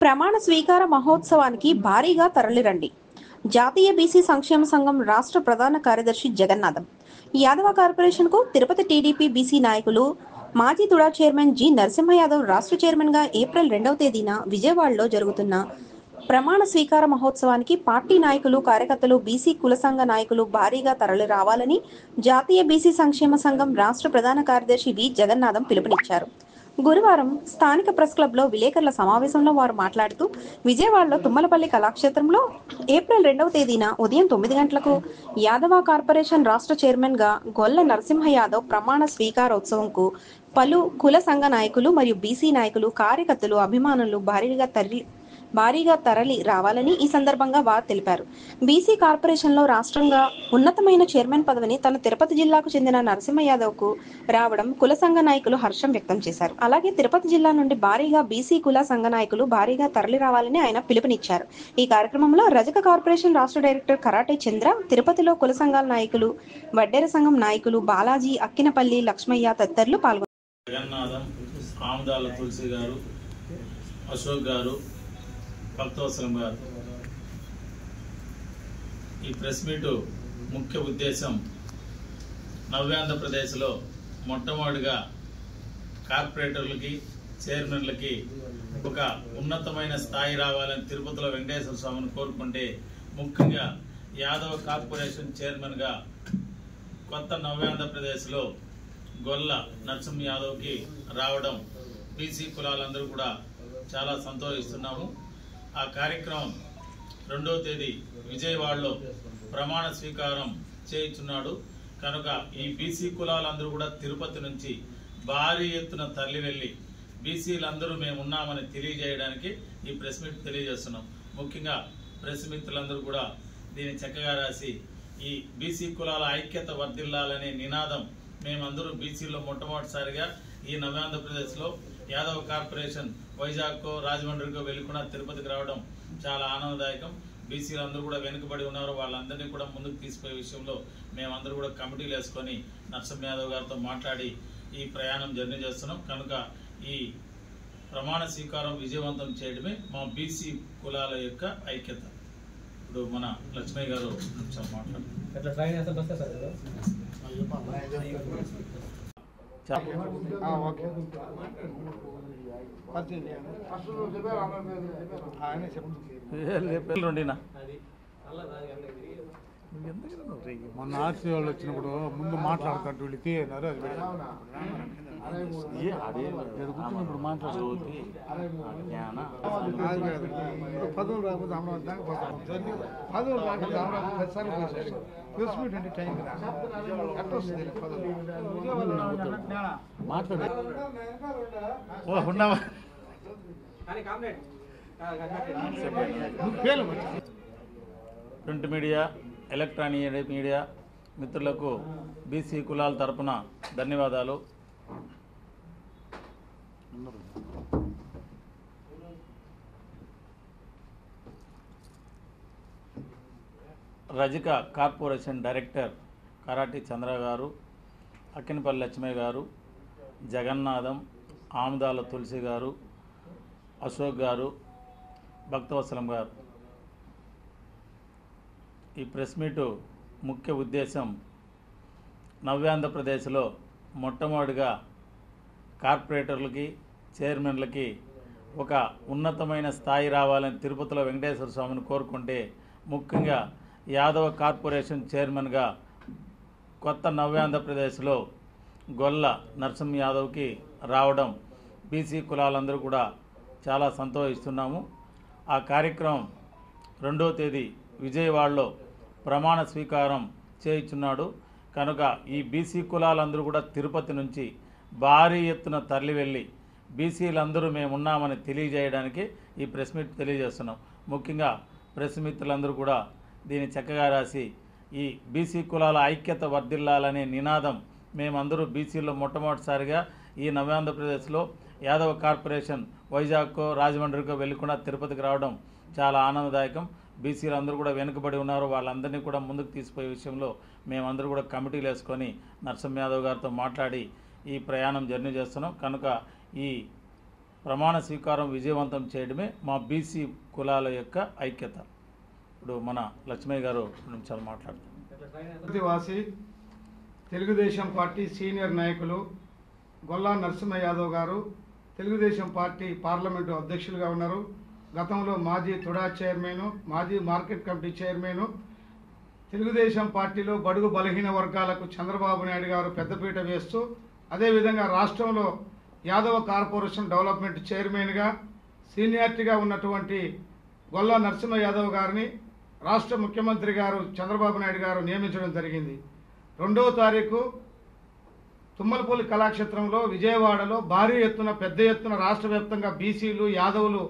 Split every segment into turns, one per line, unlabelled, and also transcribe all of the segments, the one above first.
ప్రమాణ స్వీకార మహోత్సవానికి భారీగా తరలిరండి. జాతీయ బీసీ సంక్షేమ సంఘం రాష్ట్ర ప్రధాన కార్యదర్శి జగన్నాథం. యాదవ కార్పొరేషన్కు తిరుపతి టీడీపీ బీసీ నాయకులు మాజీ తుడా చైర్మన్ జి నరసింహ యాదవ్ రాష్ట్ర చైర్మన్గా ఏప్రిల్ 2వ తేదీన విజయవాడలో జరుగుతున్న ప్రమాణ స్వీకార మహోత్సవానికి పార్టీ నాయకులు, కార్యకర్తలు, బీసీ కుల సంఘ నాయకులు భారీగా తరలి రావాలని జాతీయ బీసీ సంక్షేమ సంఘం రాష్ట్ర ప్రధాన కార్యదర్శి వి జగన్నాథం పిలుపునిచ్చారు. గురువారం స్థానిక ప్రెస్ క్లబ్లో విలేకరుల సమావేశంలో వారు మాట్లాడుతూ, విజయవాడలో తుమ్మలపల్లి కళాక్షేత్రంలో ఏప్రిల్ 2వ తేదీన ఉదయం 9 గంటలకు యాదవ కార్పొరేషన్ రాష్ట్ర చైర్మన్గా గొల్ల నరసింహ యాదవ్ ప్రమాణ స్వీకారోత్సవంకు పలు కుల సంఘ నాయకులు మరియు బీసీ నాయకులు, కార్యకర్తలు, అభిమానులు భారీగా తరలి రావాలని ఈ సందర్భంగా వారు తెలిపారు. బీసీ కార్పొరేషన్లో రాష్ట్రంగా ఉన్నతమైన చైర్మన్ పదవిని తన తిరుపతి జిల్లాకు చెందిన నరసింహ యాదవ్కు రావడం కుల సంఘ నాయకులు హర్షం వ్యక్తం చేశారు. అలాగే తిరుపతి జిల్లా నుండి భారీగా బీసీ కుల సంఘ నాయకులు భారీగా తరలి రావాలని ఆయన పిలుపునిచ్చారు. ఈ కార్యక్రమంలో రజక కార్పొరేషన్ రాష్ట్ర డైరెక్టర్ కరాటే చంద్ర, తిరుపతిలో కుల సంఘాల నాయకులు, వడ్డెర సంఘం నాయకులు బాలాజీ, అక్కినపల్లి లక్ష్మయ్య తదితరులు పాల్గొన్నారు.
జగన్నాథం, ఆముదాల తులసి గారు, అశోక్ గారు, భక్తవత్సలం గారు. ఈ ప్రెస్ మీటు ముఖ్య ఉద్దేశం నవ్యాంధ్రప్రదేశ్లో మొట్టమొదటిగా కార్పొరేటర్లకి, చైర్మన్లకి ఒక ఉన్నతమైన స్థాయి రావాలని తిరుపతిలో వెంకటేశ్వర స్వామిని కోరుకుంటే, ముఖ్యంగా యాదవ కార్పొరేషన్ చైర్మన్గా కొత్త నవ్యాంధ్రప్రదేశ్లో గొల్ల నరసింహ యాదవ్కి రావడం బీసీ కులాలందరూ కూడా చాలా సంతోషిస్తున్నాము. ఆ కార్యక్రమం 2వ తేదీ విజయవాడలో ప్రమాణ స్వీకారం చేయించున్నాడు కనుక ఈ బీసీ కులాలందరూ కూడా తిరుపతి నుంచి భారీ ఎత్తున తరలి వెళ్ళి బీసీలందరూ మేము ఉన్నామని తెలియజేయడానికి ఈ ప్రెస్ మీట్ తెలియజేస్తున్నాం. ముఖ్యంగా ప్రెస్ మిత్రులందరూ కూడా దీన్ని చక్కగా రాసి ఈ బీసీ కులాల ఐక్యత వర్ధిల్లాలనే నినాదం మేమందరూ బీసీలో మొట్టమొదటిసారిగా ఈ నవ్యాంధ్రప్రదేశ్లో యాదవ కార్పొరేషన్ వైజాగ్కో, రాజమండ్రికో వెళ్ళకుండా తిరుపతికి రావడం చాలా ఆనందదాయకం. బీసీలందరూ కూడా వెనుకబడి ఉన్నారు, వాళ్ళందరినీ కూడా ముందుకు తీసుకుపోయే విషయంలో మేమందరూ కూడా కమిటీలు వేసుకొని నరసింహ యాదవ్ గారితో మాట్లాడి ఈ ప్రయాణం జర్నీ చేస్తున్నాం. కనుక ఈ ప్రమాణ స్వీకారం విజయవంతం చేయడమే మా బీసీ కులాల యొక్క ఐక్యత. ఇప్పుడు మన లక్ష్మయ్య గారు మాట్లాడుతున్నారు.
మొన్న ఆర్సీ వాళ్ళు వచ్చినప్పుడు ముందు మాట్లాడుతాడు వీళ్ళు తీయన్నారు. ఇప్పుడు మాట్లాడుతుంది పదవులు రాకపోతే అమరావతి దాకా పదవులు రాకపోతే అమరావతి 10 సార్లు పోయి ప్రెస్ మీట్ అంటే టైం ఎట్లా వస్తుంది పదవులు మాట్లాడే
ప్రింట్ మీడియా, ఎలక్ట్రానిక్ మీడియా మిత్రులకు బీసీ కులాల తరపున ధన్యవాదాలు. రజక కార్పొరేషన్ డైరెక్టర్ కరాటి చంద్ర గారు, అక్కినపల్లి లక్ష్మయ్య గారు, జగన్నాథం, ఆముదాల తులసి గారు, అశోక్ గారు, భక్తవత్సలం గారు. ఈ ప్రెస్ మీటు ముఖ్య ఉద్దేశం నవ్యాంధ్రప్రదేశ్లో మొట్టమొదటిగా కార్పొరేటర్లకి, చైర్మన్లకి ఒక ఉన్నతమైన స్థాయి రావాలని తిరుపతిలో వెంకటేశ్వర స్వామిని కోరుకుంటే, ముఖ్యంగా యాదవ కార్పొరేషన్ చైర్మన్గా కొత్త నవ్యాంధ్రప్రదేశ్లో గొల్ల నరసింహ యాదవ్కి రావడం బీసీ కులాలందరూ కూడా చాలా సంతోషిస్తున్నాము. ఆ కార్యక్రమం 2వ తేదీ విజయవాడలో ప్రమాణ స్వీకారం చేయించున్నాడు కనుక ఈ బీసీ కులాలందరూ కూడా తిరుపతి నుంచి భారీ ఎత్తున తరలి వెళ్ళి బీసీలందరూ మేము ఉన్నామని తెలియజేయడానికి ఈ ప్రెస్ మీట్ తెలియజేస్తున్నాం. ముఖ్యంగా ప్రెస్ మిత్రులందరూ కూడా దీన్ని చక్కగా రాసి ఈ బీసీ కులాల ఐక్యత వర్ధిల్లాలనే నినాదం మేమందరూ బీసీలో మొట్టమొదటిసారిగా ఈ నవ్యాంధ్రప్రదేశ్లో యాదవ కార్పొరేషన్ వైజాగ్కో, రాజమండ్రికో వెళ్ళకుండా తిరుపతికి రావడం చాలా ఆనందదాయకం. బీసీలు అందరూ కూడా వెనుకబడి ఉన్నారు, వాళ్ళందరినీ కూడా ముందుకు తీసుకుపోయే విషయంలో మేమందరూ కూడా కమిటీలు వేసుకొని నరసింహ యాదవ్ గారితో మాట్లాడి ఈ ప్రయాణం జర్నీ చేస్తున్నాం. కనుక ఈ ప్రమాణ స్వీకారం విజయవంతం చేయడమే మా బీసీ కులాల యొక్క ఐక్యత. ఇప్పుడు మన లక్ష్మయ్య గారు 2 నిమిషాలు మాట్లాడుతారు.
వాసి తెలుగుదేశం పార్టీ సీనియర్ నాయకులు గొల్లా నరసింహ యాదవ్ గారు తెలుగుదేశం పార్టీ పార్లమెంటు అధ్యక్షులుగా ఉన్నారు. గతంలో మాజీ తుడా చైర్మన్, మాజీ మార్కెట్ కమిటీ చైర్మన్. తెలుగుదేశం పార్టీలో బడుగు బలహీన వర్గాలకు చంద్రబాబు నాయుడు గారు పెద్దపీట వేస్తూ, అదేవిధంగా రాష్ట్రంలో యాదవ కార్పొరేషన్ డెవలప్మెంట్ చైర్మన్గా సీనియారిటీగా ఉన్నటువంటి గొల్లా నరసింహ యాదవ్ గారిని రాష్ట్ర ముఖ్యమంత్రి గారు చంద్రబాబు నాయుడు గారు నియమించడం జరిగింది. 2వ తారీఖు తుమ్మలపల్లి కళాక్షేత్రంలో విజయవాడలో భారీ ఎత్తున పెద్ద ఎత్తున రాష్ట్ర వ్యాప్తంగా బీసీలు యాదవులు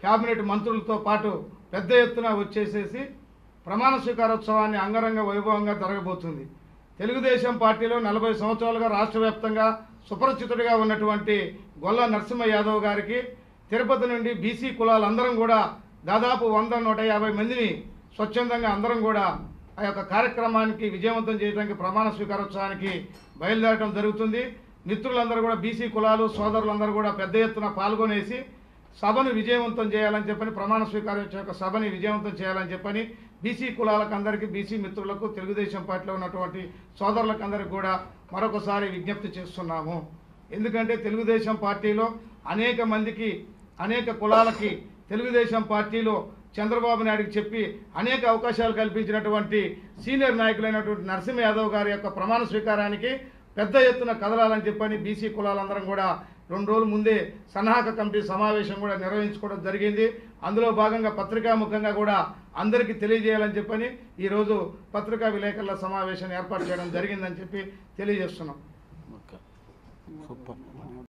కేబినెట్ మంత్రులతో పాటు పెద్ద ఎత్తున వచ్చేసేసి ప్రమాణ స్వీకారోత్సవాన్ని అంగరంగ వైభవంగా జరగబోతుంది. తెలుగుదేశం పార్టీలో 40 సంవత్సరాలుగా రాష్ట్ర వ్యాప్తంగా సుపరిచితుడిగా ఉన్నటువంటి గొల్లా నరసింహ యాదవ్ గారికి తిరుపతి నుండి బీసీ కులాలందరం కూడా దాదాపు 100-150 మందిని స్వచ్ఛందంగా అందరం కూడా ఆ యొక్క కార్యక్రమానికి విజయవంతం చేయడానికి ప్రమాణ స్వీకారోత్సవానికి బయలుదేరడం జరుగుతుంది. మిత్రులందరూ కూడా బీసీ కులాలు సోదరులందరూ కూడా పెద్ద ఎత్తున పాల్గొనేసి సభను విజయవంతం చేయాలని చెప్పని, ప్రమాణ స్వీకారం యొక్క సభని విజయవంతం చేయాలని చెప్పని బీసీ కులాలకు అందరికీ, బీసీ మిత్రులకు, తెలుగుదేశం పార్టీలో ఉన్నటువంటి సోదరులకు అందరికీ కూడా మరొకసారి విజ్ఞప్తి చేస్తున్నాము. ఎందుకంటే తెలుగుదేశం పార్టీలో అనేక మందికి, అనేక కులాలకి తెలుగుదేశం పార్టీలో చంద్రబాబు నాయుడుకి చెప్పి అనేక అవకాశాలు కల్పించినటువంటి సీనియర్ నాయకులైనటువంటి నరసింహ యాదవ్ గారి యొక్క ప్రమాణ స్వీకారానికి పెద్ద ఎత్తున కదలాలని చెప్పని బీసీ కులాలందరం కూడా 2 రోజుల ముందే సన్నాహక కమిటీ సమావేశం కూడా నిర్వహించుకోవడం జరిగింది. అందులో భాగంగా పత్రికాముఖంగా కూడా అందరికీ తెలియజేయాలని చెప్పని ఈరోజు పత్రికా విలేకరుల సమావేశాన్ని ఏర్పాటు చేయడం జరిగిందని చెప్పి తెలియజేస్తున్నాం.